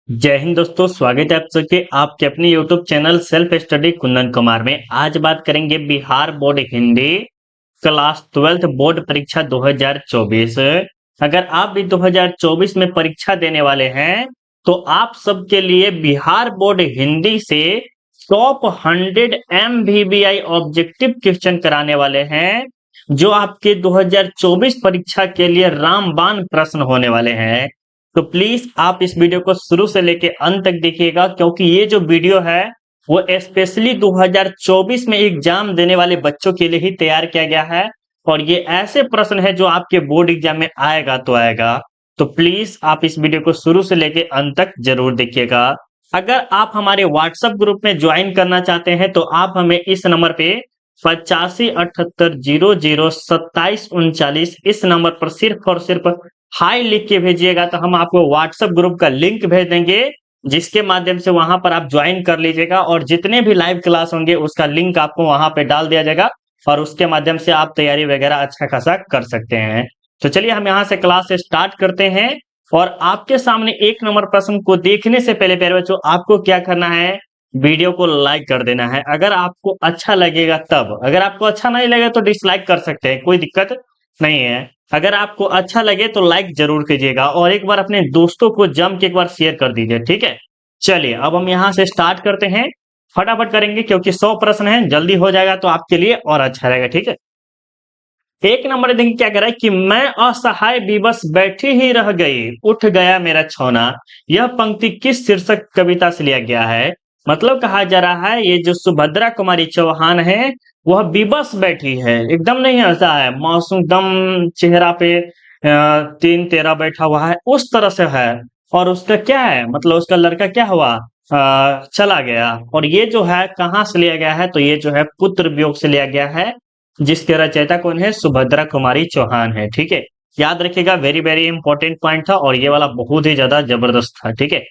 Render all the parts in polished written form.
जय हिंद दोस्तों, स्वागत है आप सबके आपके अपने YouTube channel self study Kundan Kumar में। आज बात करेंगे Bihar board Hindi class 12th board परीक्षा 2024। अगर आप भी 2024 में परीक्षा देने वाले हैं तो आप सबके लिए बिहार बोर्ड हिंदी से टॉप 100 MVBI ऑब्जेक्टिव क्वेश्चन कराने वाले हैं, जो आपके 2024 परीक्षा के लिए रामबाण प्रश्न होने वाले हैं। तो प्लीज आप इस वीडियो को शुरू से लेके अंत तक देखिएगा, क्योंकि ये जो वीडियो है वो स्पेशली 2024 में एग्जाम देने वाले बच्चों के लिए ही तैयार किया गया है। और ये ऐसे प्रश्न है जो आपके बोर्ड एग्जाम में आएगा तो आएगा। तो प्लीज आप इस वीडियो को शुरू से लेके अंत तक जरूर देखिएगा। अगर आप हमारे व्हाट्सएप ग्रुप में ज्वाइन करना चाहते हैं तो आप हमें इस नंबर पे 8578002739 इस नंबर पर सिर्फ और सिर्फ हाई लिख के भेजिएगा, तो हम आपको व्हाट्सएप ग्रुप का लिंक भेज देंगे, जिसके माध्यम से वहां पर आप ज्वाइन कर लीजिएगा और जितने भी लाइव क्लास होंगे उसका लिंक आपको वहां पे डाल दिया जाएगा और उसके माध्यम से आप तैयारी वगैरह अच्छा खासा कर सकते हैं। तो चलिए हम यहाँ से क्लास स्टार्ट करते हैं। और आपके सामने एक नंबर प्रश्न को देखने से पहले प्यारे बच्चों, आपको क्या करना है, वीडियो को लाइक कर देना है अगर आपको अच्छा लगेगा तब। अगर आपको अच्छा नहीं लगे तो डिसलाइक कर सकते हैं, कोई दिक्कत नहीं है। अगर आपको अच्छा लगे तो लाइक जरूर कीजिएगा और एक बार अपने दोस्तों को जम के एक बार शेयर कर दीजिए, ठीक है। चलिए अब हम यहाँ से स्टार्ट करते हैं, फटाफट करेंगे क्योंकि 100 प्रश्न हैं, जल्दी हो जाएगा तो आपके लिए और अच्छा रहेगा, ठीक है। एक नंबर देखिए क्या कह रहा है कि मैं असहाय विवश बैठी ही रह गई, उठ गया मेरा छौना। यह पंक्ति किस शीर्षक कविता से लिया गया है। मतलब कहा जा रहा है ये जो सुभद्रा कुमारी चौहान है वह विवश बैठी है, एकदम नहीं हंसा है, मासूम दम चेहरा पे तीन तेरा बैठा हुआ है उस तरह से है। और उसका क्या है, मतलब उसका लड़का क्या हुआ, चला गया। और ये जो है कहाँ से लिया गया है, तो ये जो है पुत्र वियोग से लिया गया है, जिसके रचयिता कौन है, सुभद्रा कुमारी चौहान है, ठीक है। याद रखिएगा, वेरी वेरी इंपॉर्टेंट पॉइंट था और ये वाला बहुत ही ज्यादा जबरदस्त था, ठीक है।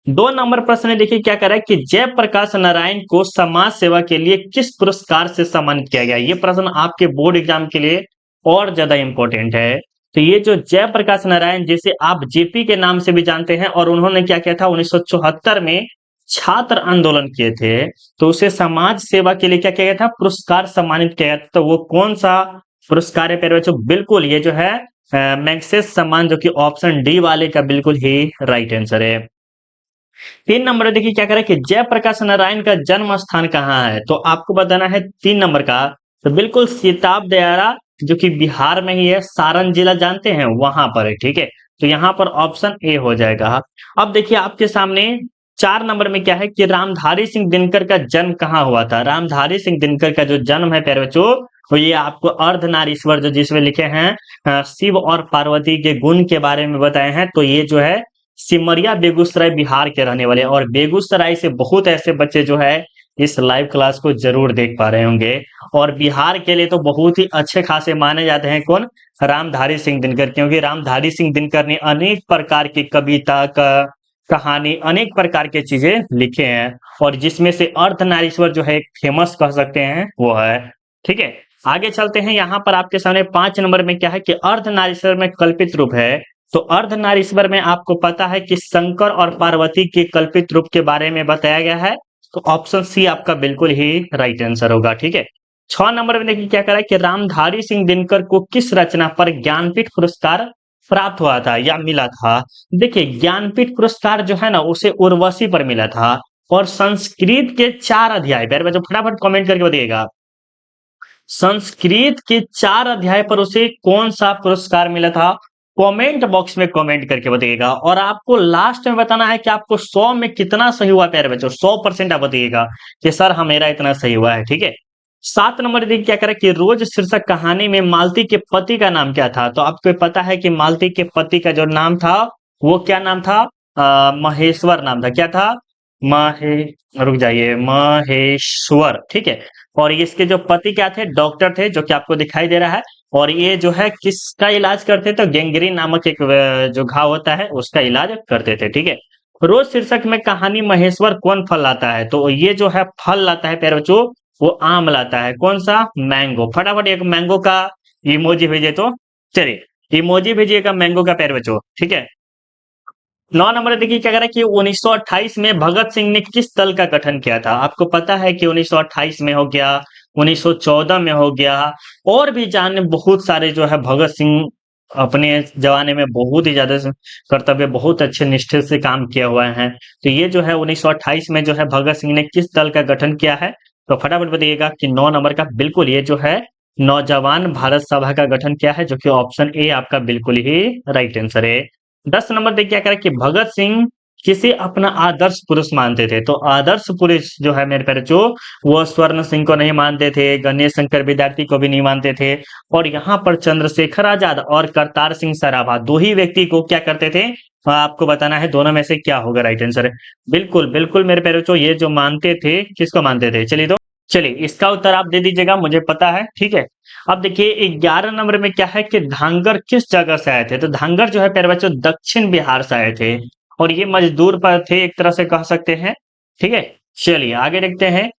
2 नंबर प्रश्न है, देखिए क्या कह रहा है कि जयप्रकाश नारायण को समाज सेवा के लिए किस पुरस्कार से सम्मानित किया गया। ये प्रश्न आपके बोर्ड एग्जाम के लिए और ज्यादा इंपॉर्टेंट है। तो ये जो जयप्रकाश नारायण, जिसे आप जेपी के नाम से भी जानते हैं, और उन्होंने क्या किया था 1974 में छात्र आंदोलन किए थे, तो उसे समाज सेवा के लिए क्या किया गया था, पुरस्कार सम्मानित किया गया था। तो वो कौन सा पुरस्कार है प्यारे बच्चों, बिल्कुल ये जो है मैग्सेस सम्मान, जो कि ऑप्शन डी वाले का बिल्कुल ही राइट आंसर है। 3 नंबर देखिए क्या कह रहा है कि जयप्रकाश नारायण का जन्म स्थान कहाँ है। तो आपको बताना है 3 नंबर का, तो बिल्कुल सिताब दयारा, जो कि बिहार में ही है, सारण जिला जानते हैं वहां पर है, ठीक है। तो यहाँ पर ऑप्शन ए हो जाएगा। अब देखिए आपके सामने 4 नंबर में क्या है कि रामधारी सिंह दिनकर का जन्म कहाँ हुआ था। रामधारी सिंह दिनकर का जो जन्म है प्यारे बच्चों, तो ये आपको अर्धनारीश्वर जो जिसमें लिखे हैं शिव और पार्वती के गुण के बारे में बताए हैं, तो ये जो है सिमरिया बेगूसराय बिहार के रहने वाले। और बेगूसराय से बहुत ऐसे बच्चे जो है इस लाइव क्लास को जरूर देख पा रहे होंगे। और बिहार के लिए तो बहुत ही अच्छे खासे माने जाते हैं कौन, रामधारी सिंह दिनकर, क्योंकि रामधारी सिंह दिनकर ने अनेक प्रकार की कविता का कहानी, अनेक प्रकार के चीजें लिखे हैं, और जिसमें से अर्धनारीश्वर जो है एक फेमस कह सकते हैं वो है, ठीक है। आगे चलते हैं, यहाँ पर आपके सामने 5 नंबर में क्या है कि अर्धनारीश्वर में कल्पित रूप है। तो अर्धनारीश्वर में आपको पता है कि शंकर और पार्वती के कल्पित रूप के बारे में बताया गया है, तो ऑप्शन सी आपका बिल्कुल ही राइट आंसर होगा, ठीक है। 6 नंबर में देखिए क्या कह रहा है कि रामधारी सिंह दिनकर को किस रचना पर ज्ञानपीठ पुरस्कार प्राप्त हुआ था या मिला था। देखिए ज्ञानपीठ पुरस्कार जो है ना उसे उर्वशी पर मिला था। और संस्कृत के 4 अध्याय, प्यारे बच्चों फटाफट कमेंट करके बताइएगा, संस्कृत के 4 अध्याय पर उसे कौन सा पुरस्कार मिला था, कमेंट बॉक्स में कमेंट करके बताइएगा। और आपको लास्ट में बताना है कि आपको 100 में कितना सही हुआ प्यारे बच्चों, 100% आप बताइएगा कि सर हाँ मेरा इतना सही हुआ है, ठीक है। 7 नंबर देखिए क्या करे कि रोज शीर्षक कहानी में मालती के पति का नाम क्या था। तो आपको पता है कि मालती के पति का जो नाम था वो क्या नाम था, महेश्वर नाम था, क्या था, महे रुक जाइए, महेश्वर, ठीक है। और इसके जो पति क्या थे, डॉक्टर थे, जो कि आपको दिखाई दे रहा है। और ये जो है किसका इलाज करते थे, तो गैंग्रीन नामक एक जो घाव होता है उसका इलाज करते थे, ठीक है। रोज शीर्षक में कहानी महेश्वर कौन फल लाता है। तो ये जो है फल लाता है प्यारे बच्चों, वो आम लाता है, कौन सा, मैंगो। फटाफट एक मैंगो का इमोजी भेजे तो, चलिए इमोजी भेजिएगा मैंगो का प्यारे बच्चों, ठीक है। 9 नंबर देखिए क्या कह रहा है कि 1928 में भगत सिंह ने किस दल का गठन किया था? आपको पता है कि 1928 में हो गया, 1914 में हो गया और भी जाने बहुत सारे जो है भगत सिंह अपने ज़माने में बहुत ही ज़्यादा कर्तव्य बहुत अच्छे निष्ठे से काम किए हुए हैं। तो ये जो है 1928 में जो है भगत सिंह ने किस दल का गठन किया है? तो फटाफट बताइएगा कि 9 नंबर का बिल्कुल ये जो है नौजवान भारत सभा का गठन किया है, जो कि ऑप्शन ए आपका बिल्कुल ही राइट आंसर है। 10 नंबर देखिए क्या करें कि भगत सिंह किसे अपना आदर्श पुरुष मानते थे? तो आदर्श पुरुष जो है मेरे प्यारे बच्चों, वो स्वर्ण सिंह को नहीं मानते थे, गणेश शंकर विद्यार्थी को भी नहीं मानते थे और यहाँ पर चंद्रशेखर आजाद और करतार सिंह सराभा 2 ही व्यक्ति को क्या करते थे? आपको बताना है दोनों में से क्या होगा राइट आंसर। बिल्कुल, बिल्कुल मेरे प्यारे बच्चों ये जो मानते थे, किसको मानते थे? चलिए इसका उत्तर आप दे दीजिएगा, मुझे पता है, ठीक है। अब देखिए 11 नंबर में क्या है कि धांगर किस जगह से आए थे? तो धांगर जो है प्यारे बच्चों दक्षिण बिहार से आए थे और ये मजदूर पर थे एक तरह से कह सकते हैं, ठीक है। चलिए आगे देखते हैं।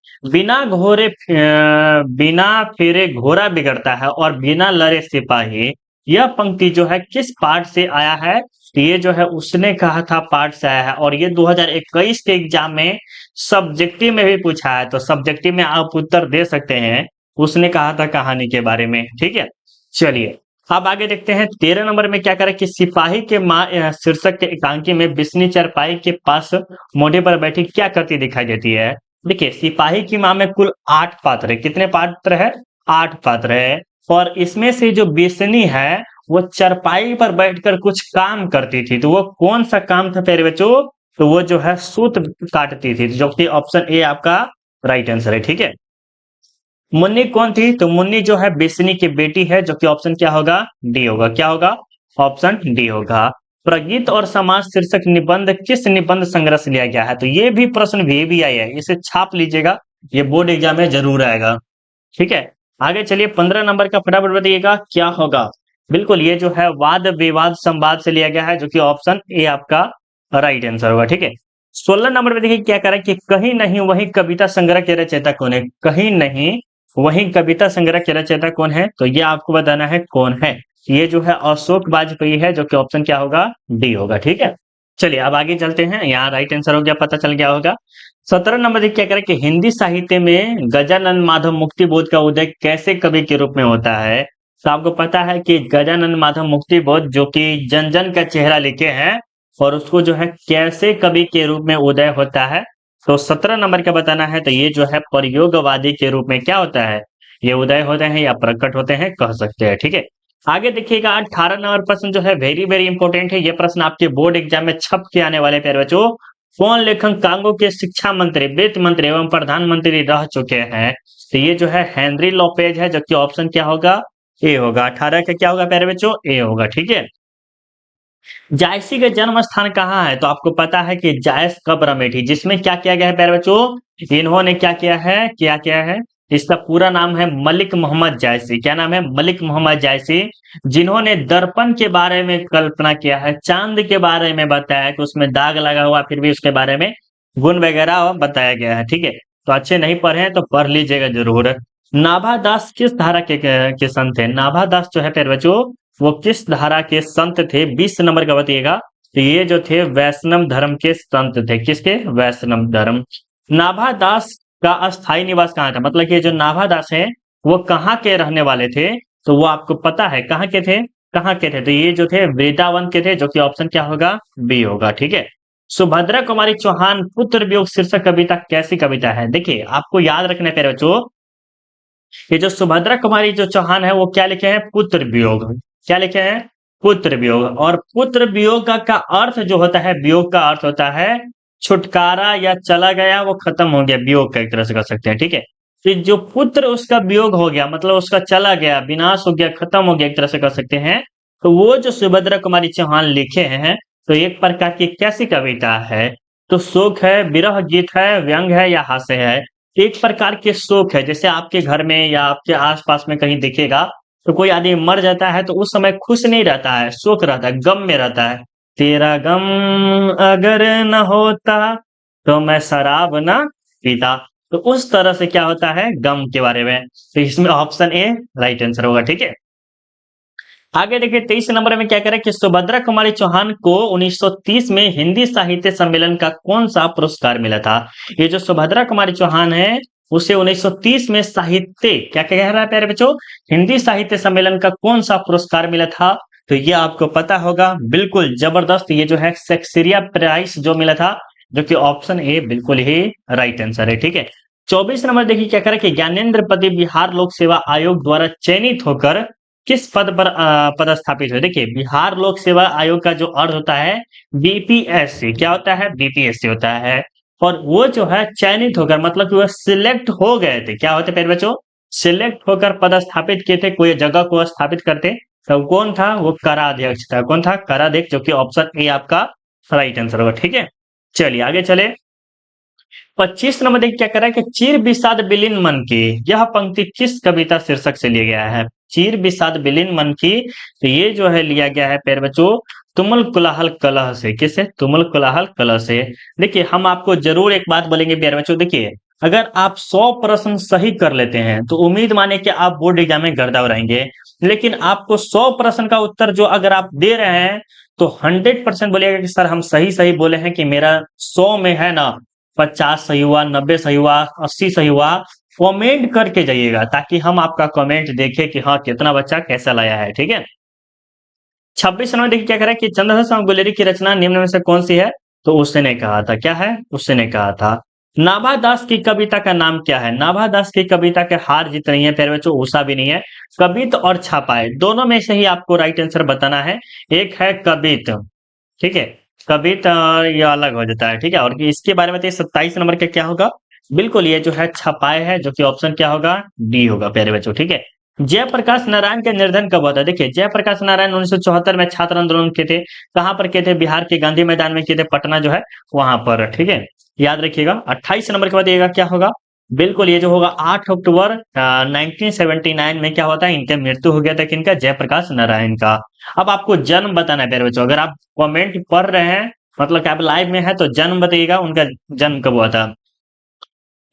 बिना फेरे घोड़ा बिगड़ता है और बिना लड़े सिपाही, यह पंक्ति जो है किस पाठ से आया है? तो ये जो है उसने कहा था पाठ से आया है और ये 2021 के एग्जाम में सब्जेक्टिव में भी पूछा है, तो सब्जेक्टिव में आप उत्तर दे सकते हैं। उसने कहा था कहानी के बारे में, ठीक है। चलिए अब आगे देखते हैं 13 नंबर में क्या करें कि सिपाही के माँ शीर्षक के एकांकी में बिस्नी चारपाई के पास मोढ़े पर बैठी क्या करती दिखाई देती है? देखिए सिपाही की माँ में कुल 8 पात्र है। कितने पात्र है? 8 पात्र है और इसमें से जो बिस्नी है वो चारपाई पर बैठकर कुछ काम करती थी। तो वो कौन सा काम था प्यारे बच्चों? तो वो जो है सूत काटती थी, जो कि ऑप्शन ए आपका राइट आंसर है, ठीक है। मुन्नी कौन थी? तो मुन्नी जो है बिस्नी की बेटी है, जो कि ऑप्शन क्या होगा? डी होगा। क्या होगा? ऑप्शन डी होगा। प्रगीत और समाज शीर्षक निबंध किस निबंध संग्रह से लिया गया है? तो ये भी प्रश्न भी आई है, इसे छाप लीजिएगा, ये बोर्ड एग्जाम में जरूर आएगा, ठीक है। आगे चलिए 15 नंबर का फटाफट बताइएगा क्या होगा? बिल्कुल ये जो है वाद विवाद संवाद से लिया गया है, जो कि ऑप्शन ए आपका राइट आंसर होगा, ठीक है। 16 नंबर में देखिए क्या कह रहा है कि कहीं नहीं वही कविता संग्रह के रचयिता कौन है? कहीं नहीं वही कविता संग्रह के रचयिता कौन है? तो ये आपको बताना है कौन है। ये जो है अशोक वाजपेयी है, जो कि ऑप्शन क्या होगा? डी होगा, ठीक है। चलिए अब आगे चलते हैं, यहाँ राइट आंसर हो गया, पता चल गया होगा। 17 नंबर देखिए क्या करें कि हिंदी साहित्य में गजानन माधव मुक्तिबोध का उदय कैसे कवि के रूप में होता है? तो आपको पता है कि गजानन माधव मुक्तिबोध जो कि जन जन का चेहरा लिखे हैं और उसको जो है कैसे कवि के रूप में उदय होता है? तो 17 नंबर का बताना है। तो ये जो है प्रयोगवादी के रूप में क्या होता है? ये उदय होते हैं या प्रकट होते हैं कह सकते हैं, ठीक है। आगे देखिएगा 18 नंबर प्रश्न जो है वेरी वेरी इंपॉर्टेंट है। ये प्रश्न आपके बोर्ड एग्जाम में छप के आने वाले प्यारे बच्चों। कौन लेखक कांगो के शिक्षा मंत्री, वित्त मंत्री एवं प्रधानमंत्री रह चुके हैं? तो ये जो है हेनरी लोपेज है, जबकि ऑप्शन क्या होगा? ए होगा। 18 का क्या होगा प्यारे बच्चों? ए होगा, ठीक है। जायसी का जन्म स्थान कहाँ है? तो आपको पता है कि जायस कब्र अमेठी, जिसमें क्या किया गया है प्यारे बच्चों? इन्होंने क्या किया है? इसका पूरा नाम है मलिक मोहम्मद जायसी। क्या नाम है? मलिक मोहम्मद जायसी, जिन्होंने दर्पण के बारे में कल्पना किया है, चांद के बारे में बताया कि उसमें दाग लगा हुआ, फिर भी उसके बारे में गुण वगैरह बताया गया है, ठीक है। तो अच्छे नहीं पढ़े हैं तो पढ़ लीजिएगा जरूर। नाभा दास किस धारा के संत थे? नाभा दास जो है प्यारे बच्चों वो किस धारा के संत थे? 20 नंबर का बताइएगा। तो ये जो थे वैष्णव धर्म के संत थे। किसके? वैष्णव धर्म। नाभा दास का अस्थायी निवास कहाँ था? मतलब कि ये जो नाभा दास है वो कहाँ के रहने वाले थे? तो वो आपको पता है कहाँ के थे? कहाँ के थे? तो ये जो थे वृंदावन के थे, जो कि ऑप्शन क्या होगा? बी होगा, ठीक है। सुभद्रा कुमारी चौहान पुत्र वियोग शीर्षक कविता कैसी कविता है? देखिए आपको याद रखना है प्यारे बच्चों, ये जो सुभद्रा कुमारी जो चौहान है वो क्या लिखे हैं? पुत्र वियोग। क्या लिखे हैं? पुत्र वियोग। और पुत्र वियोग का अर्थ जो होता है, वियोग का अर्थ होता है छुटकारा या चला गया, वो खत्म हो गया, वियोग का एक तरह से कर सकते हैं, ठीक है। तो जो पुत्र उसका वियोग हो गया मतलब उसका चला गया, विनाश हो गया, खत्म हो गया, एक तरह से कर सकते हैं। तो वो जो सुभद्रा कुमारी चौहान लिखे हैं तो एक प्रकार की कैसी कविता है? तो शोक है, विरह गीत है, व्यंग है या हास्य है? एक प्रकार के शोक है, जैसे आपके घर में या आपके आसपास में कहीं दिखेगा तो कोई आदमी मर जाता है तो उस समय खुश नहीं रहता है, शोक रहता है, गम में रहता है। तेरा गम अगर न होता तो मैं शराब ना पीता। तो उस तरह से क्या होता है? गम के बारे में। तो इसमें ऑप्शन ए राइट आंसर होगा, ठीक है। आगे देखिए 23 नंबर में क्या कह रहा है कि सुभद्रा कुमारी चौहान को 1930 में हिंदी साहित्य सम्मेलन का कौन सा पुरस्कार मिला था। ये जो सुभद्रा कुमारी चौहान है उसे 1930 में साहित्य क्या कह रहा है प्यारे बच्चों, हिंदी साहित्य सम्मेलन का कौन सा पुरस्कार मिला था। तो ये आपको पता होगा, बिल्कुल जबरदस्त, ये जो है शेक्सपियर प्राइज जो मिला था, जो कि ऑप्शन ए बिल्कुल ही राइट आंसर है। ठीक है, 24 नंबर देखिए क्या करे कि ज्ञानेंद्र पति बिहार लोक सेवा आयोग द्वारा चयनित होकर किस पद पर पदस्थापित हुए। देखिए बिहार लोक सेवा आयोग का जो अर्थ होता है बीपीएससी, क्या होता है बीपीएससी होता है। और वो जो है चयनित होकर मतलब कि वो सिलेक्ट हो गए थे, क्या होते प्यारे बच्चों, सिलेक्ट होकर पदस्थापित किए थे, कोई जगह को स्थापित करते। तो कौन था वो, कराध्यक्ष था। कौन था, कराध्यक्ष, जो कि ऑप्शन ए आपका राइट आंसर होगा। ठीक है, चलिए आगे चले। 25 नंबर देखिए क्या कर रहा है कि चीर विषाद बिलिन मन की, यह पंक्ति किस कविता शीर्षक से लिया गया है। चीर विषाद बिलिन मन की, तो ये जो है लिया गया है प्यारे बच्चों तुमुल कोलाहल कलह से। किससे, तुमुल कोलाहल कलह से। देखिए हम आपको जरूर एक बात बोलेंगे प्यारे बच्चों, देखिए अगर आप 100 प्रश्न सही कर लेते हैं तो उम्मीद माने कि आप बोर्ड एग्जाम में गर्दा उड़ाएंगे। लेकिन आपको 100 प्रश्न का उत्तर जो अगर आप दे रहे हैं तो 100% बोलिएगा कि सर हम सही सही बोले हैं, कि मेरा 100 में है ना 50 सही हुआ, 90 सही हुआ, 80 सही हुआ। कमेंट करके जाइएगा ताकि हम आपका कमेंट देखें कि हाँ कितना बच्चा कैसा लाया है। ठीक है, 26 नंबर देखिए क्या कह रहा है कि चंद्रशेखर गुलेरी की रचना निम्न में से कौन सी है। तो उसने कहा था, क्या है, उसने कहा था नाभा दास की कविता का नाम क्या है। नाभा दास की कविता के हार जीत नहीं है प्यारे बच्चों, उषा भी नहीं है। कवित और छापाए दोनों में से ही आपको राइट आंसर बताना है। एक है कवित, ठीक है, कविता ये अलग हो जाता है। ठीक है, और इसके बारे में तो 27 नंबर का क्या होगा, बिल्कुल ये जो है छपाए है, जो कि ऑप्शन क्या होगा, डी होगा प्यारे बच्चों। ठीक है, जयप्रकाश नारायण का निर्धन कब हुआ था। देखिए जयप्रकाश नारायण 1974 में छात्र आंदोलन किए थे। कहां पर किए थे, बिहार के गांधी मैदान में किए थे, पटना जो है वहां पर। ठीक है, याद रखिएगा। 28 नंबर के बाद ये क्या होगा, बिल्कुल ये जो होगा 8 अक्टूबर 1979 में क्या होता है, इनका मृत्यु हो गया था, किनका, जयप्रकाश नारायण का। अब आपको जन्म बताना है प्यारे बच्चों, अगर आप कमेंट पढ़ रहे हैं मतलब कि आप लाइव में है तो जन्म बताइएगा, उनका जन्म कब हुआ था।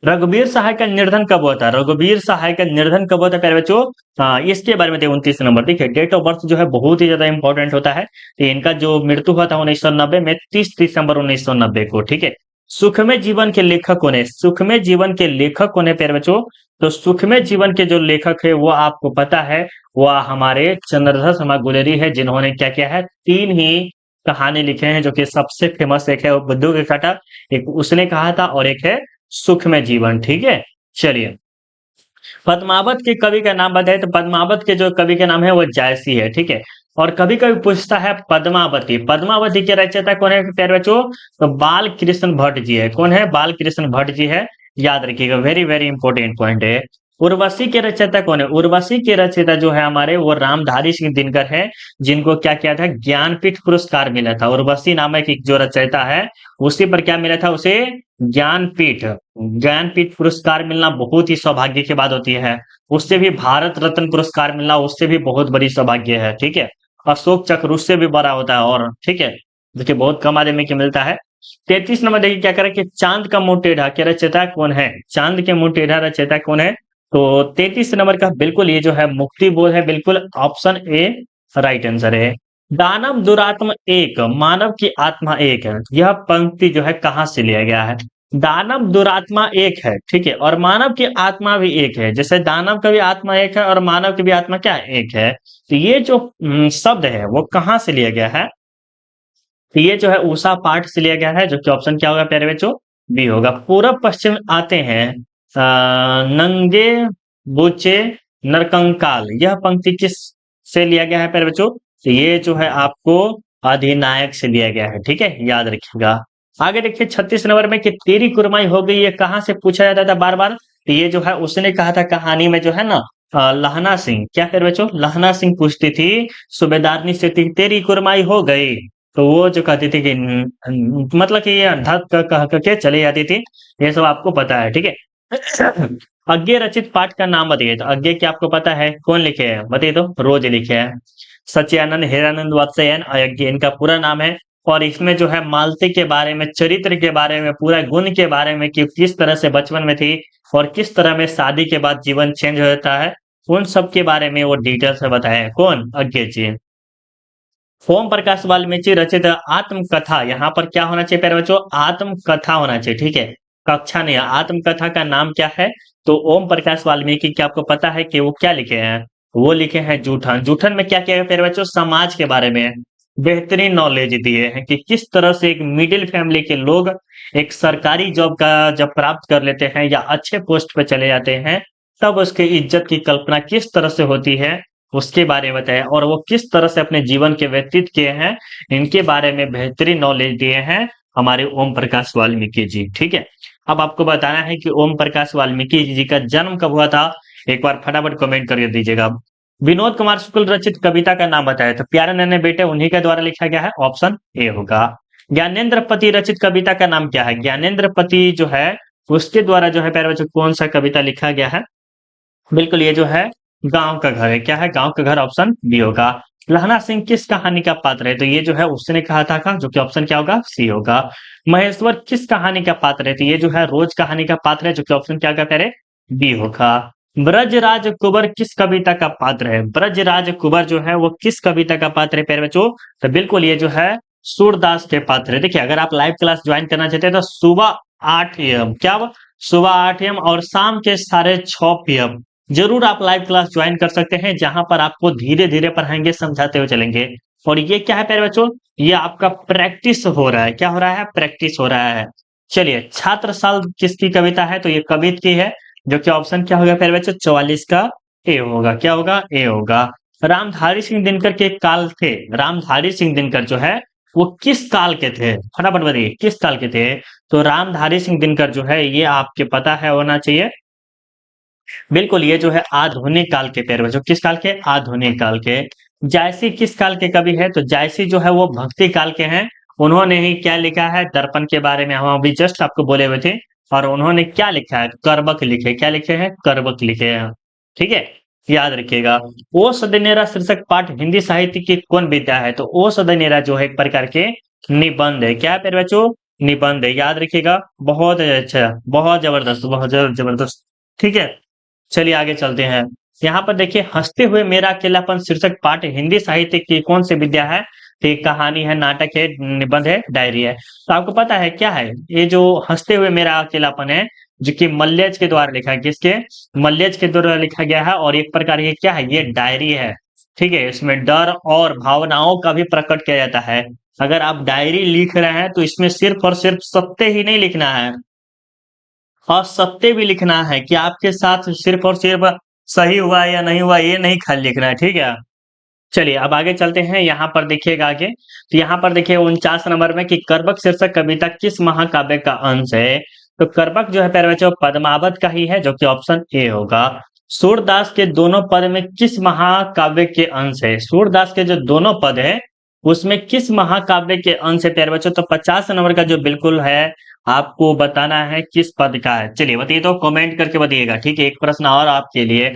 रघुवीर सहाय का निर्धन कब हुआ था, रघुवीर सहाय का निर्धन कब हुआ था प्यारे बच्चों। हाँ, इसके बारे में 29 नंबर देखिए, डेट ऑफ बर्थ जो है बहुत ही ज्यादा इंपॉर्टेंट होता है। तो इनका जो मृत्यु हुआ था 1990 में, 30 दिसंबर 1990 को। ठीक है, सुखमय जीवन के लेखक कौन है, सुखमय जीवन के लेखक कौन है प्यारे बच्चों। तो सुखमय जीवन के जो लेखक है वो आपको पता है, वह हमारे चंद्रशेखर शर्मा गुलेरी है, जिन्होंने क्या किया है, 3 ही कहानी लिखे हैं, जो कि सबसे फेमस एक है वो बुद्धू के काटा, एक उसने कहा था, और एक है सुख में जीवन। ठीक है, चलिए पद्मावत के कवि का नाम बताए। तो पद्मावत के जो कवि का नाम है वो जायसी है। ठीक है, और कभी कभी पूछता है पद्मावती, पद्मावती के रचयिता कौन है प्यारे बच्चों। तो बाल कृष्ण भट्ट जी है। कौन है, बाल कृष्ण भट्ट जी है, याद रखिएगा, वेरी वेरी इंपॉर्टेंट पॉइंट है। उर्वशी के रचयिता कौन है, उर्वशी के रचयिता जो है हमारे वो रामधारी सिंह दिनकर है, जिनको क्या किया था, ज्ञानपीठ पुरस्कार मिला था। उर्वशी नामक एक जो रचयिता है उसी पर क्या मिला था, उसे ज्ञानपीठ, ज्ञानपीठ पुरस्कार मिलना बहुत ही सौभाग्य की बात होती है। उससे भी भारत रत्न पुरस्कार मिलना उससे भी बहुत बड़ी सौभाग्य है। ठीक है, अशोक चक्र उससे भी बड़ा होता है, और ठीक है, देखिए बहुत कम आदमी के मिलता है। 33 नंबर देखिए क्या करें कि चांद का मुंह टेढ़ा के रचयिता कौन है, चांद के मुंह टेढ़ा रचयिता कौन है। तो 33 नंबर का बिल्कुल ये जो है मुक्ति बोध है, बिल्कुल ऑप्शन ए राइट आंसर है। दानव दुरात्मा एक, मानव की आत्मा एक है, यह पंक्ति जो है कहां से लिया गया है। दानव दुरात्मा एक है, ठीक है, और मानव की आत्मा भी एक है। जैसे दानव का भी आत्मा एक है और मानव की भी आत्मा क्या है, एक है। तो ये जो शब्द है वो कहां से लिया गया है। तो ये जो है उषा पाठ से लिया गया है, जो कि ऑप्शन क्या होगा प्यारे बच्चों, बी होगा। पूरब पश्चिम आते हैं नंगे बूचे नरकंकाल, यह पंक्ति किस से लिया गया है प्यारे बच्चों। तो ये जो है आपको अधिनायक से लिया गया है। ठीक है, याद रखिएगा। आगे देखिए 36 नंबर में कि तेरी कुरमाई हो गई, ये कहाँ से पूछा जाता था बार बार। तो ये जो है उसने कहा था कहानी में जो है ना, लहना सिंह, क्या प्यारे बच्चों, लहना सिंह पूछती थी सूबेदारनी से, तेरी कुरमाई हो गई। तो वो जो कहती थी कि मतलब कि ये धक कह के चली जाती थी। ये सब आपको पता है। ठीक है, अज्ञे रचित पाठ का नाम बताइए। तो अज्ञे क्या आपको पता है, कौन लिखे हैं बताइए, तो रोज लिखे हैं। सच्चिदानंद हिरानंद वात्स्यायन अयज्ञ इनका पूरा नाम है। और इसमें जो है मालती के बारे में, चरित्र के बारे में, पूरा गुण के बारे में कि किस तरह से बचपन में थी और किस तरह में शादी के बाद जीवन चेंज हो जाता है, उन सब के बारे में वो डिटेल से बताया है। कौन? अज्ञे जी। ओम प्रकाश वाल्मीकि रचित आत्मकथा, यहाँ पर क्या होना चाहिए प्यारे बच्चों? आत्मकथा होना चाहिए, ठीक है, कक्षा नहीं है। आत्मकथा का नाम क्या है? तो ओम प्रकाश वाल्मीकि, क्या आपको पता है कि वो क्या लिखे हैं? वो लिखे हैं जूठन। जूठन में क्या किया है प्यारे बच्चों? समाज के बारे में बेहतरीन नॉलेज दिए हैं कि किस तरह से एक मिडिल फैमिली के लोग एक सरकारी जॉब का जब प्राप्त कर लेते हैं या अच्छे पोस्ट पे चले जाते हैं, तब उसकी इज्जत की कल्पना किस तरह से होती है, उसके बारे में बताया। और वो किस तरह से अपने जीवन के व्यतीत किए हैं, इनके बारे में बेहतरीन नॉलेज दिए हैं हमारे ओम प्रकाश वाल्मीकि जी, ठीक है। अब आपको बताना है कि ओम प्रकाश वाल्मीकि जी का जन्म कब हुआ था? एक बार फटाफट कमेंट कर दीजिएगा। विनोद कुमार शुक्ल रचित कविता का नाम बताया, तो प्यारे नन्हे बेटे उन्हीं के द्वारा लिखा गया है, ऑप्शन ए होगा। ज्ञानेंद्र पति रचित कविता का नाम क्या है? ज्ञानेंद्र पति जो है उसके द्वारा जो है प्यारे बच्चों कौन सा कविता लिखा गया है? बिल्कुल, ये जो है गाँव का घर है। क्या है? गाँव का घर, ऑप्शन बी होगा। लहना सिंह किस कहानी का पात्र है? तो ये जो है उसने कहा था का, जो कि ऑप्शन क्या होगा? सी होगा। महेश्वर किस कहानी का पात्र है? तो ये जो है रोज कहानी का पात्र है, जो कि ऑप्शन क्या होगा प्यारे? बी होगा। ब्रजराज कुंवर किस कविता का पात्र है? ब्रजराज कुंवर जो है वो किस कविता का पात्र है प्यारे बच्चों? तो बिल्कुल ये जो है सूरदास के पात्र है। देखिए, अगर आप लाइव क्लास ज्वाइन करना चाहते हैं तो सुबह 8 AM, क्या? सुबह 8 AM और शाम के 6:30 PM जरूर आप लाइव क्लास ज्वाइन कर सकते हैं, जहां पर आपको धीरे धीरे पढ़ाएंगे, समझाते हुए चलेंगे। और ये क्या है प्यारे बच्चों? ये आपका प्रैक्टिस हो रहा है। क्या हो रहा है? प्रैक्टिस हो रहा है। चलिए, छात्र साल किसकी कविता है? तो ये कवित की है, जो कि ऑप्शन क्या होगा प्यारे बच्चों? 44 का ए होगा। क्या होगा? ए होगा। रामधारी सिंह दिनकर के काल थे। रामधारी सिंह दिनकर जो है वो किस काल के थे? फटाफट बताइए, किस काल के थे? तो रामधारी सिंह दिनकर जो है ये आपके पता है होना चाहिए, बिल्कुल ये जो है आधुनिक काल के प्यारे बच्चों। किस काल के? आधुनिक काल के। जायसी किस काल के कवि है? तो जायसी जो है वो भक्ति काल के हैं। उन्होंने ही क्या लिखा है? दर्पण के बारे में हम अभी जस्ट आपको बोले हुए थे। और उन्होंने क्या लिखा है? करबक लिखे। क्या लिखे हैं? करबक लिखे हैं, ठीक है, याद रखिएगा। ओ सदनेरा शीर्षक पाठ हिंदी साहित्य की कौन विद्या है? तो ओ सदनेरा जो है एक प्रकार के निबंध है। क्या है प्यारे बच्चों? निबंध है, याद रखिएगा। बहुत अच्छा, बहुत जबरदस्त, बहुत जबरदस्त, ठीक है। चलिए आगे चलते हैं। यहाँ पर देखिए, हंसते हुए मेरा अकेलापन शीर्षक पाठ हिंदी साहित्य की कौन सी विद्या है? तो ये कहानी है, नाटक है, निबंध है, डायरी है। तो आपको पता है क्या है ये जो हंसते हुए मेरा अकेलापन है, जो कि मल्लेज के द्वारा लिखा है? किसके? मल्लेज के द्वारा लिखा गया है। और एक प्रकार ये क्या है? ये डायरी है, ठीक है। इसमें डर और भावनाओं का भी प्रकट किया जाता है। अगर आप डायरी लिख रहे हैं तो इसमें सिर्फ और सिर्फ सत्य ही नहीं लिखना है, और सत्य भी लिखना है कि आपके साथ सिर्फ और सिर्फ सही हुआ है या नहीं हुआ, ये नहीं खाली लिखना है, ठीक है। चलिए अब आगे चलते हैं। यहाँ पर देखिएगा आगे, तो यहाँ पर देखिए 49 नंबर में कि करबक शीर्षक कविता किस महाकाव्य का अंश है? तो करबक जो है प्यारे बच्चों पद्मावत का ही है, जो कि ऑप्शन ए होगा। सूरदास के दोनों पद में किस महाकाव्य के अंश है? सूरदास के जो दोनों पद है उसमें किस महाकाव्य के अंश है प्यारे बच्चों? तो 50 नंबर का जो बिल्कुल है, आपको बताना है किस पद का है। चलिए बताइए, तो कमेंट करके बताइएगा, ठीक है। एक प्रश्न और आपके लिए,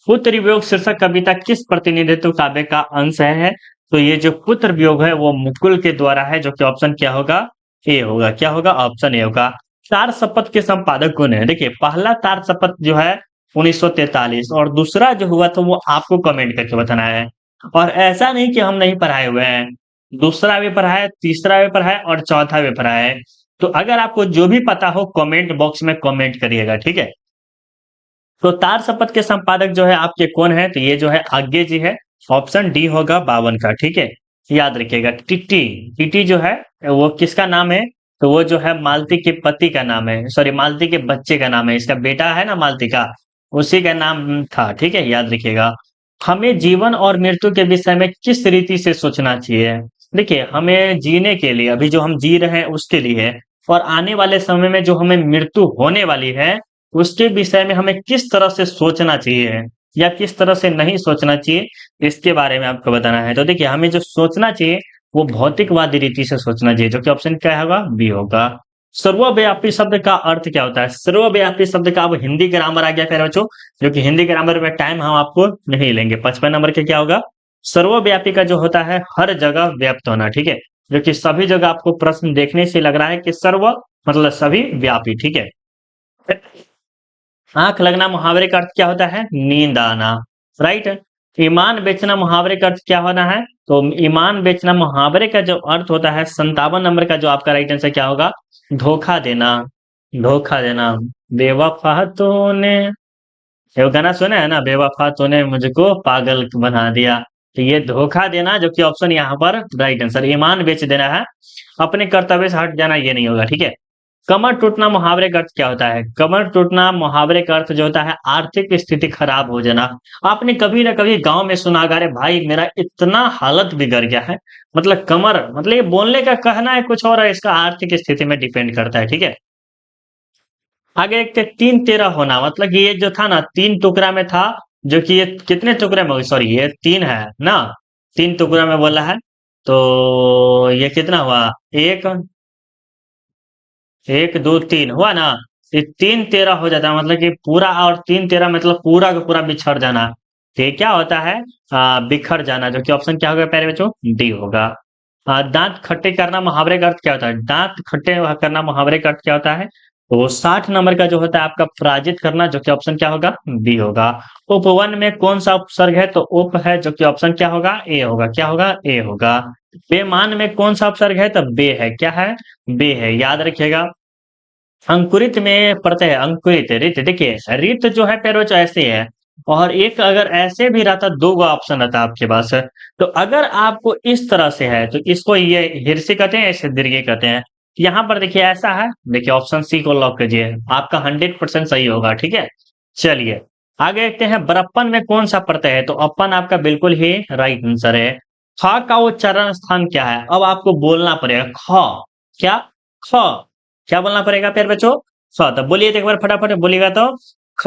पुत्र वियोग शीर्षक कविता किस प्रतिनिधित्व काव्य का अंश है? तो ये जो पुत्र वियोग है वो मुकुल के द्वारा है, जो कि ऑप्शन क्या होगा? ए होगा। क्या होगा? ऑप्शन ए होगा। तार शपथ के संपादक कौन है? देखिए, पहला तार शपथ जो है 1943, और दूसरा जो हुआ था वो आपको कमेंट करके बताना है। और ऐसा नहीं कि हम नहीं पढ़ाए हुए हैं, दूसरा भी पढ़ा है, तीसरा भी पढ़ा है और चौथा भी पढ़ा है। तो अगर आपको जो भी पता हो कमेंट बॉक्स में कमेंट करिएगा, ठीक है। तो तार शपथ के संपादक जो है आपके कौन है? तो ये जो है आज्ञे जी है, ऑप्शन डी होगा 52 का, ठीक है। याद रखिएगा। टीटी, टीटी जो है वो किसका नाम है? तो वो जो है मालती के पति का नाम है, सॉरी मालती के बच्चे का नाम है, इसका बेटा है ना मालती का, उसी का नाम था, ठीक है, याद रखिएगा। हमें जीवन और मृत्यु के विषय में किस रीति से सोचना चाहिए? देखिए, हमें जीने के लिए, अभी जो हम जी रहे हैं उसके लिए है, और आने वाले समय में जो हमें मृत्यु होने वाली है उसके विषय में हमें किस तरह से सोचना चाहिए या किस तरह से नहीं सोचना चाहिए, इसके बारे में आपको बताना है। तो देखिए, हमें जो सोचना चाहिए वो भौतिकवादी रीति से सोचना चाहिए, जो कि ऑप्शन क्या होगा? बी होगा। सर्वव्यापी शब्द का अर्थ क्या होता है? सर्वव्यापी शब्द का अब हिंदी ग्रामर आ गया प्यारे बच्चों, जो कि हिंदी ग्रामर में टाइम हम आपको नहीं लेंगे। 55 नंबर के क्या होगा? सर्वव्यापी का जो होता है हर जगह व्याप्त होना, ठीक है। जो कि सभी जगह आपको प्रश्न देखने से लग रहा है कि सर्व मतलब सभी व्यापी, ठीक है। आंख लगना मुहावरे का अर्थ क्या होता है? नींद आना। राइट। ईमान बेचना मुहावरे का अर्थ क्या होना है? तो ईमान बेचना मुहावरे का जो अर्थ होता है 57 नंबर का जो आपका राइट आंसर क्या होगा? धोखा देना। धोखा देना। बेवफा तूने, ये गाना सुना है ना, बेवफा तूने मुझको पागल बना दिया। तो ये धोखा देना जो कि ऑप्शन यहाँ पर राइट आंसर, ईमान बेच देना है, अपने कर्तव्य से हट जाना ये नहीं होगा, ठीक है। कमर टूटना मुहावरे का अर्थ क्या होता है? कमर टूटना मुहावरे का अर्थ जो होता है आर्थिक स्थिति खराब हो जाना। आपने कभी ना कभी गांव में सुना होगा, अरे भाई मेरा इतना हालत बिगड़ गया है। मतलब कमर, मतलब ये बोलने का कहना है कुछ और है, इसका आर्थिक स्थिति में डिपेंड करता है, ठीक है। आगे एक थे 3-13 होना, मतलब कि ये जो था ना 3 टुकड़ा में था, जो कि ये कितने टुकड़े में हो, सॉरी ये 3 है ना, 3 टुकड़ा में बोला है। तो ये कितना हुआ? एक, 1 2 3 हुआ ना। ये 3-13 हो जाता है, मतलब कि पूरा, और 3-13 मतलब पूरा का पूरा बिछड़ जाना। तो ये क्या होता है? बिखर जाना, जो कि ऑप्शन क्या होगा प्यारे बच्चों? डी होगा। दांत खट्टे करना मुहावरे का अर्थ क्या होता है? दांत खट्टे करना मुहावरे का अर्थ क्या होता है? तो 60 नंबर का जो होता है आपका पराजित करना, जो कि ऑप्शन क्या होगा? बी होगा। उपवन में कौन सा उपसर्ग है? तो उप है, जो कि ऑप्शन क्या होगा? ए होगा। क्या होगा? ए होगा। बेमान में कौन सा उपसर्ग है? तो बे है। क्या है? बे है, याद रखिएगा। अंकुरित में पड़ते हैं, अंकुरित रित, देखिए रित जो है पैरों ऐसे है, और एक अगर ऐसे भी रहता, दो गो ऑप्शन रहता आपके पास। तो अगर आपको इस तरह से है तो इसको ये हिरसे कहते हैं, ऐसे दीर्घे कहते हैं। यहाँ पर देखिए ऐसा है, देखिए ऑप्शन सी को लॉक कीजिए, आपका 100% सही होगा, ठीक है। चलिए आगे देखते हैं, बरप्पन में कौन सा प्रत्यय है? तो अपन आपका बिल्कुल ही राइट आंसर है। ख का उच्चारण स्थान क्या है? अब आपको बोलना पड़ेगा ख। क्या? ख। क्या बोलना पड़ेगा प्यारे बच्चों? ख। तो बोलिए तो एक बार फटाफट बोलिएगा तो। ख।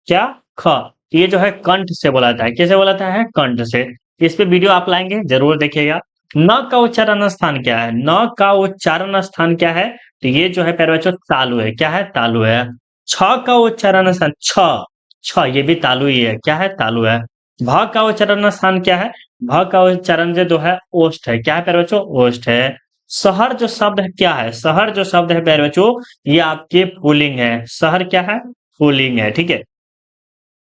क्या? ख। ये जो है कंठ से बोला जाता है, कैसे बोला जाता है? कंठ से। इस पे वीडियो आप लाएंगे जरूर देखिएगा। न का उच्चारण स्थान क्या है? न का उच्चारण स्थान क्या है? तो ये जो है प्यारे बच्चों तालु है। क्या है? तालु है। छ का उच्चारण स्थान, छ, छ ये भी तालु ही है। क्या है? तालु है। भ का उच्चारण स्थान क्या है? भ का उच्चारण जो है ओष्ठ है। क्या है प्यारे बच्चों? ओष्ठ है। शहर जो शब्द है क्या है? शहर जो शब्द है प्यारे बच्चों, ये आपके पुल्लिंग है। शहर क्या है? पुल्लिंग है, ठीक है।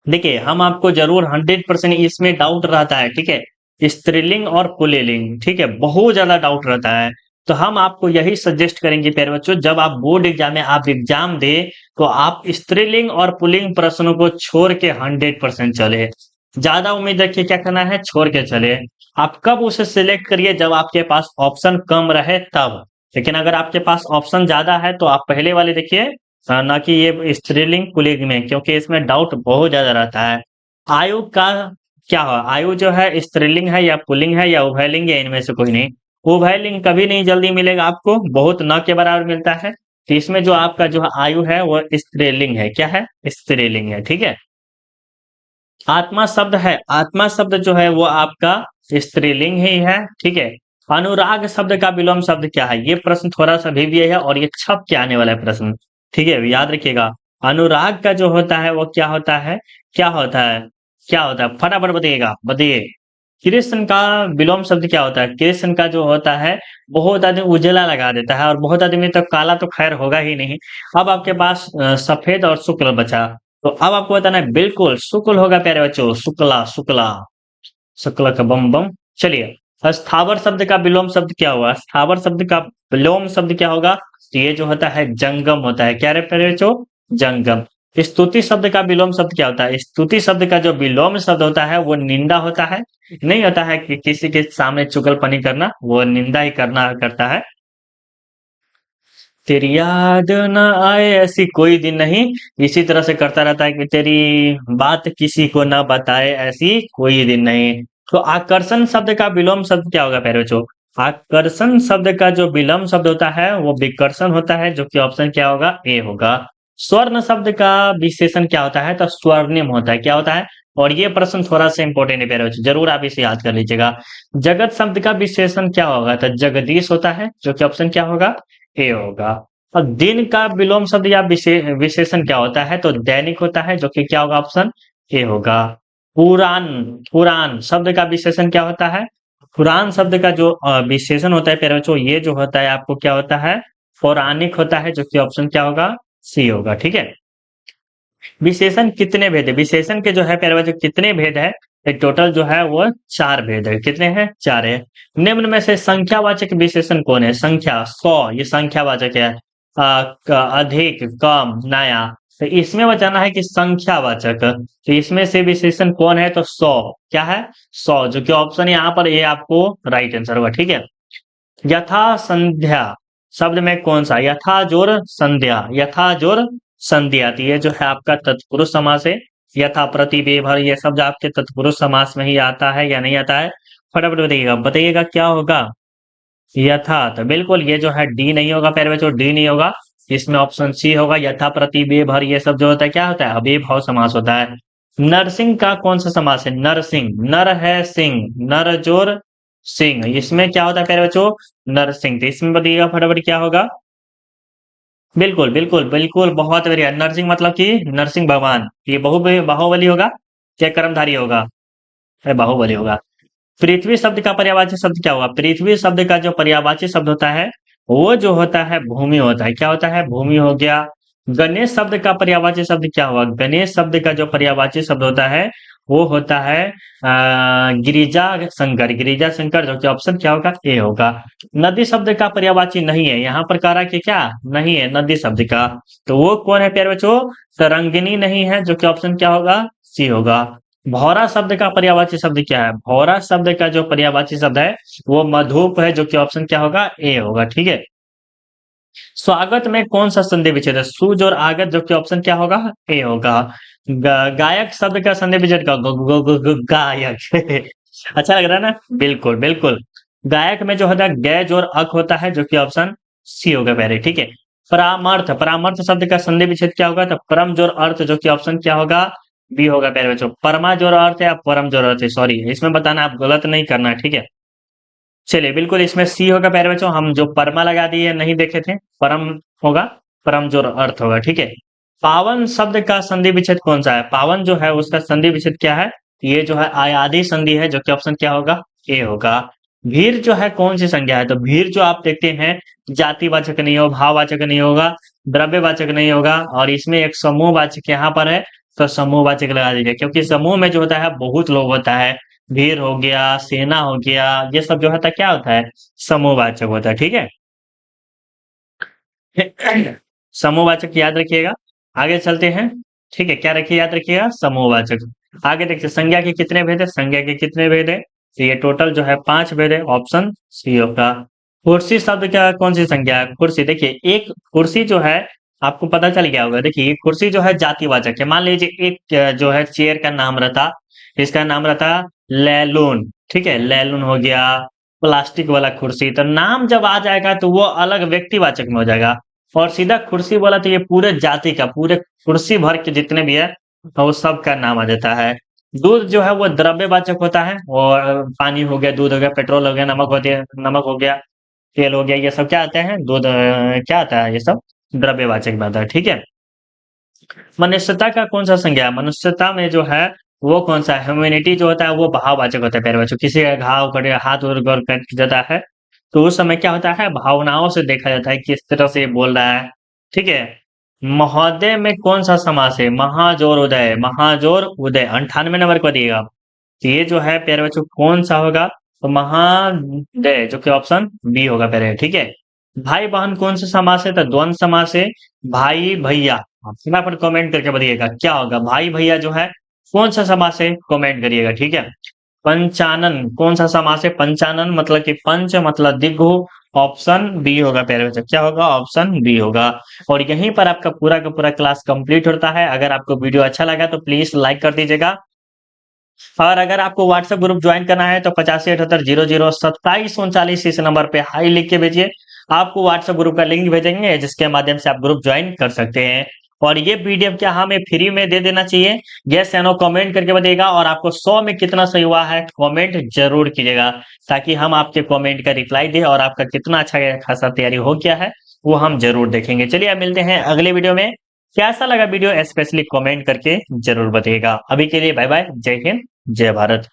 देखिए हम आपको जरूर 100% इसमें डाउट रहता है, ठीक है, स्त्रीलिंग और पुल्लिंग, ठीक है, बहुत ज्यादा डाउट रहता है। तो हम आपको यही सजेस्ट करेंगे प्यारे बच्चों, जब आप बोर्ड एग्जाम में आप एग्जाम दे, तो आप स्त्रीलिंग और पुल्लिंग प्रश्नों को छोड़ के 100% चले। ज्यादा उम्मीद रखिए क्या करना है? छोड़ के चले। आप कब उसे सिलेक्ट करिए? जब आपके पास ऑप्शन कम रहे तब। लेकिन अगर आपके पास ऑप्शन ज्यादा है तो आप पहले वाले देखिए, ना कि ये स्त्रीलिंग पुल्लिंग में, क्योंकि इसमें डाउट बहुत ज्यादा रहता है। आयु का क्या हो? आयु जो है स्त्रीलिंग है या पुल्लिंग है या उभयलिंग है? इनमें से कोई नहीं। उभयलिंग कभी नहीं जल्दी मिलेगा आपको, बहुत न के बराबर मिलता है। तो इसमें जो आपका जो आयु है वो स्त्रीलिंग है। क्या है? स्त्रीलिंग है, ठीक है। आत्मा शब्द है, आत्मा शब्द जो है वो आपका स्त्रीलिंग ही है, ठीक है। अनुराग शब्द का विलोम शब्द क्या है? ये प्रश्न थोड़ा सा भी है और ये छप के आने वाला है प्रश्न, ठीक है, याद रखिएगा। अनुराग का जो होता है वो क्या होता है? क्या होता है? क्या होता है? फटाफट बताइएगा, बताइए। कृष्ण का विलोम शब्द क्या होता है? कृष्ण का जो होता है, बहुत आदमी उजला लगा देता है और बहुत आदमी तो काला तो खैर होगा ही नहीं। अब आपके पास सफेद और शुक्ल बचा। तो अब आपको बताना है, बिल्कुल शुक्ल होगा प्यारे बच्चों, शुक्ला, शुक्ला, शुक्ला का बम बम। चलिए, स्थावर शब्द का विलोम शब्द क्या हुआ? स्थावर शब्द का विलोम शब्द क्या होगा? तो ये जो होता है जंगम होता है। क्या रे प्यारे बच्चों? जंगम। स्तुति शब्द का विलोम शब्द क्या होता है? स्तुति शब्द का जो विलोम शब्द होता है वो निंदा होता है। नहीं होता है कि किसी के सामने चुगलपनी करना, वो निंदा ही करना करता है। तेरी याद न आए ऐसी कोई दिन नहीं, इसी तरह से करता रहता है कि तेरी बात किसी को न बताए ऐसी कोई दिन नहीं। तो आकर्षण शब्द का विलोम शब्द क्या होगा प्यारे बच्चों? आकर्षण शब्द का जो विलोम शब्द होता है वो विकर्षण होता है, जो कि ऑप्शन क्या होगा? ए होगा। स्वर्ण शब्द का विशेषण क्या होता है? तो स्वर्णिम होता है। क्या होता है? और ये प्रश्न थोड़ा सा इंपॉर्टेंट है प्यारे बच्चों, जरूर आप इसे याद कर लीजिएगा। जगत शब्द का विशेषण क्या होगा? तो जगदीश होता है, जो कि ऑप्शन क्या होगा? ए होगा। अब दिन का विलोम शब्द या विशेषण क्या होता है? तो दैनिक होता है, जो कि क्या होगा? ऑप्शन ए होगा। पुराण, पुराण शब्द का विशेषण क्या होता है? पुराण शब्द का जो विशेषण होता है प्यारे बच्चों, ये जो होता है आपको क्या होता है? पौराणिक होता है, जो कि ऑप्शन क्या होगा? सी होगा, ठीक है। विशेषण कितने भेद है? विशेषण के जो है प्यारे बच्चों कितने भेद है? टोटल जो है वो 4 भेद है। कितने हैं? 4 है। निम्न में से संख्यावाचक विशेषण कौन है? संख्या 100 ये संख्यावाचक है। अधिक, कम, नया। तो इसमें बताना है कि संख्यावाचक। तो इसमें से विशेषण कौन है? तो 100 क्या है? 100 जो कि ऑप्शन यहाँ पर ये आपको राइट आंसर होगा। ठीक है। यथा संध्या शब्द में कौन सा? यथा जोर संध्या, यथा जोर संध्या। तो ये जो है आपका तत्पुरुष समास है। यथा प्रति बेभर ये शब्द आपके तत्पुरुष समास में ही आता है या नहीं आता है? फटाफट बताइएगा, बताइएगा क्या होगा? यथा। तो बिल्कुल ये जो है डी नहीं होगा प्यारे बच्चों, डी नहीं होगा। इसमें ऑप्शन सी होगा। यथा प्रति बेभर ये सब जो होता है क्या होता है? अव्ययभाव समास होता है। नरसिंह का कौन सा समास है? नरसिंह, नर है सिंह, नर जोर सिंह, इसमें क्या होता है प्यारे बच्चों? नरसिंह। तो इसमें बताइएगा फटाफट क्या होगा? बिल्कुल बिल्कुल बिल्कुल, बहुत बढ़िया। नरसिंह मतलब कि नरसिंह भगवान। ये बाहुबली होगा क्या कर्मधारी होगा? अरे बाहुबली होगा। पृथ्वी शब्द का पर्यायवाची शब्द क्या होगा? पृथ्वी शब्द का जो पर्यायवाची शब्द होता है वो जो होता है भूमि होता है। क्या होता है? भूमि हो गया। गणेश शब्द का पर्यायवाची शब्द क्या होगा? गणेश शब्द का जो पर्यायवाची शब्द होता है वो होता है गिरिजा शंकर, गिरिजा शंकर, जो कि ऑप्शन क्या होगा? ए होगा। नदी शब्द का पर्यायवाची नहीं है, यहाँ पर कह रहा है कि क्या नहीं है नदी शब्द का। तो वो कौन है प्यारे बच्चों? तरंगिनी नहीं है, जो कि ऑप्शन क्या होगा? सी होगा। भौरा शब्द का पर्यायवाची शब्द क्या है? भौरा शब्द का जो पर्यायवाची शब्द है वो मधुप है, जो कि ऑप्शन क्या होगा? ए होगा। ठीक है। स्वागत में कौन सा संधि विच्छेद है? सुज और आगत, जो कि ऑप्शन क्या होगा? ए होगा। गायक शब्द का संधि विच्छेद का गायक अच्छा लग रहा है ना? बिल्कुल बिल्कुल। गायक में जो होता है गैज और अक होता है, जो कि ऑप्शन सी होगा पहले। ठीक है। परामर्थ, परामर्थ शब्द का संधि विच्छेद क्या होगा? तो परम जोर अर्थ, जो कि ऑप्शन क्या होगा? बी होगा पहले बच्चों। परमा जोर अर्थ है या परम जोर अर्थ है? सॉरी इसमें बताना, आप गलत नहीं करना है। ठीक है। चलिए बिल्कुल इसमें सी होगा प्यारे बच्चों। हम जो परमा लगा दिए नहीं देखे थे, परम होगा, परम जो अर्थ होगा। ठीक है। पावन शब्द का संधि विच्छेद कौन सा है? पावन जो है उसका संधि विच्छेद क्या है? ये जो है आयादी संधि है, जो कि ऑप्शन क्या होगा? ए होगा। भीर जो है कौन सी संज्ञा है? तो भीर जो आप देखते हैं जातिवाचक नहीं होगा, भाववाचक नहीं होगा, द्रव्यवाचक नहीं होगा, और इसमें एक समूहवाचक यहाँ पर है। तो समूहवाचक लगा दीजिए, क्योंकि समूह में जो होता है बहुत लोग होता है। भीड़ हो गया, सेना हो गया, ये सब जो होता है क्या होता है? समूहवाचक होता है। ठीक है। समूहवाचक याद रखिएगा। आगे चलते हैं। ठीक है, क्या रखिए? याद रखिएगा समूहवाचक। आगे देखिए संज्ञा के कितने भेद है? संज्ञा के कितने भेद है? तो ये टोटल जो है 5 भेद है, ऑप्शन सी होगा। कुर्सी शब्द क्या कौन सी संज्ञा है? कुर्सी, देखिए एक कुर्सी जो है आपको पता चल गया होगा। देखिए कुर्सी जो है जातिवाचक है। मान लीजिए एक जो है चेयर का नाम रहता, इसका नाम रहता लैलून। ठीक है, लैलून हो गया। प्लास्टिक वाला कुर्सी, तो नाम जब आ जाएगा तो वो अलग व्यक्तिवाचक में हो जाएगा। और सीधा कुर्सी बोला तो ये पूरे जाति का, पूरे कुर्सी भर के जितने भी है तो वो सबका नाम आ जाता है। दूध जो है वो द्रव्यवाचक होता है, और पानी हो गया, दूध हो गया, पेट्रोल हो गया, नमक हो गया, तेल हो गया, ये सब क्या आते हैं? दूध क्या आता है? ये सब द्रव्यवाचक में आता है। ठीक है। मनुष्यता का कौन सा संज्ञा है? मनुष्यता में जो है वो कौन सा है? ह्यूमैनिटी जो होता है वो भाववाचक होता है प्यारे बच्चों। किसी का घाव कटे, हाथ और कट जाता है तो उस समय क्या होता है? भावनाओं से देखा जाता है किस तरह से ये बोल रहा है। ठीक है। महोदय में कौन सा समास है? महाजोर उदय, महाजोर उदय 98 नंबर को दिएगा। तो ये जो है प्यारे बच्चों कौन सा होगा? तो महादय, जो कि ऑप्शन बी होगा प्यारे। ठीक है। भाई बहन कौन सा समास है? तो द्वंद समास है। भाई भैया, फटाफट कमेंट करके बताइएगा क्या होगा? भाई भैया जो है कौन सा समास है? कमेंट करिएगा। ठीक है। पंचानन कौन सा समास है? पंचानन मतलब कि पंच मतलब दिग्गु, ऑप्शन बी होगा प्यारे बच्चों। क्या होगा? ऑप्शन बी होगा। और यहीं पर आपका पूरा का पूरा क्लास कंप्लीट होता है। अगर आपको वीडियो अच्छा लगा तो प्लीज लाइक कर दीजिएगा। और अगर आपको व्हाट्सएप ग्रुप ज्वाइन करना है तो 8578002739 इस नंबर पे हाई लिख के भेजिए। आपको व्हाट्सएप ग्रुप का लिंक भेजेंगे, जिसके माध्यम से आप ग्रुप ज्वाइन कर सकते हैं। और ये पीडीएफ क्या हमें फ्री में दे देना चाहिए? यस या नो कमेंट करके बताइएगा। और आपको 100 में कितना सही हुआ है कमेंट जरूर कीजिएगा, ताकि हम आपके कमेंट का रिप्लाई दें और आपका कितना अच्छा खासा तैयारी हो गया है वो हम जरूर देखेंगे। चलिए अब मिलते हैं अगले वीडियो में। कैसा लगा वीडियो स्पेशली कमेंट करके जरूर बताइएगा। अभी के लिए बाय बाय, जय हिंद, जय भारत।